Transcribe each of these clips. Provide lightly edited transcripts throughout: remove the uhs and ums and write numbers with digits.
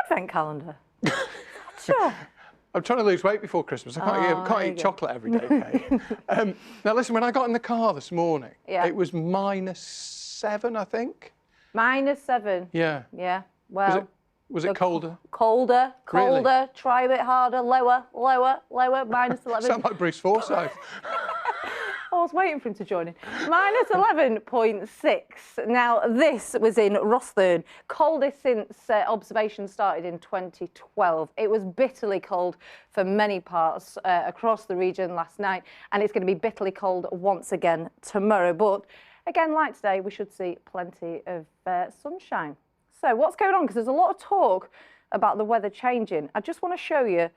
Advent calendar. Sure. I'm trying to lose weight before Christmas. I can't eat chocolate every day, Kate. Now listen, when I got in the car this morning, it was -7, I think. -7? Yeah. Yeah, well... Was it colder? Colder. Really? Try a bit harder, lower, -11. Sound like Bruce Forsyth. I was waiting for him to join in. -11.6. Now, this was in Rosthern, coldest since observations started in 2012. It was bitterly cold for many parts across the region last night, and it's going to be bitterly cold once again tomorrow. But again, like today, we should see plenty of sunshine. So what's going on? Because there's a lot of talk about the weather changing. I just want to show you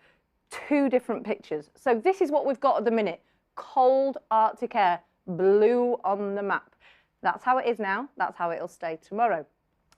two different pictures. So this is what we've got at the minute. Cold Arctic air, blue on the map. That's how it is now. That's how it'll stay tomorrow.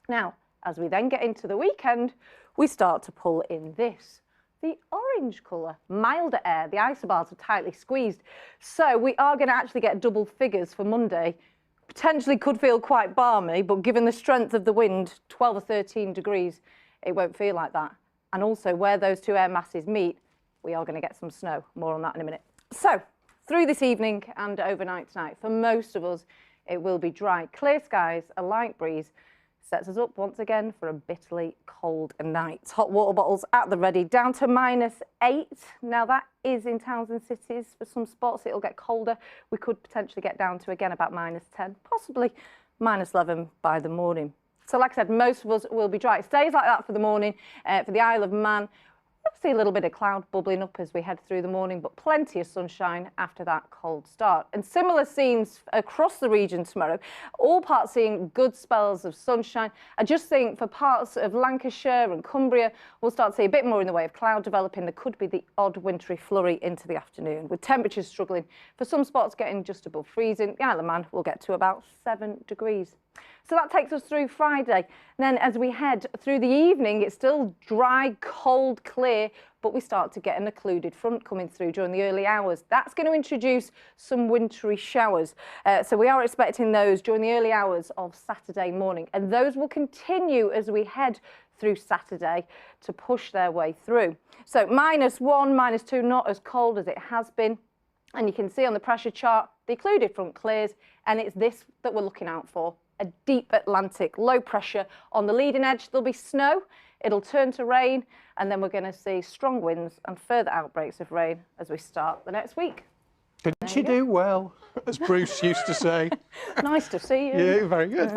Now, as we then get into the weekend, we start to pull in this. The orange colour, milder air. The isobars are tightly squeezed. So we are going to actually get double figures for Monday. Potentially could feel quite balmy, but given the strength of the wind, 12 or 13 degrees, it won't feel like that. And also where those two air masses meet, we are going to get some snow. More on that in a minute. So, through this evening and overnight tonight, for most of us, it will be dry. Clear skies, a light breeze, sets us up once again for a bitterly cold night. Hot water bottles at the ready, down to -8. Now that is in towns and cities. For some spots it'll get colder. We could potentially get down to again about -10, possibly -11 by the morning. So like I said, most of us will be dry. It stays like that for the morning. For the Isle of Man, we'll see a little bit of cloud bubbling up as we head through the morning, but plenty of sunshine after that cold start. And similar scenes across the region tomorrow. All parts seeing good spells of sunshine. I just think for parts of Lancashire and Cumbria, we'll start to see a bit more in the way of cloud developing. There could be the odd wintry flurry into the afternoon, with temperatures struggling. For some spots getting just above freezing. The Isle of Man will get to about 7 degrees. So that takes us through Friday. Then as we head through the evening, it's still dry, cold, clear, but we start to get an occluded front coming through during the early hours. That's going to introduce some wintry showers. So we are expecting those during the early hours of Saturday morning. And those will continue as we head through Saturday to push their way through. So -1, -2, not as cold as it has been. And you can see on the pressure chart, the occluded front clears, and it's this that we're looking out for. A deep Atlantic low pressure on the leading edge. There'll be snow, it'll turn to rain, and then we're going to see strong winds and further outbreaks of rain as we start the next week. Didn't you do well, as Bruce used to say? Nice to see you. Yeah, very good.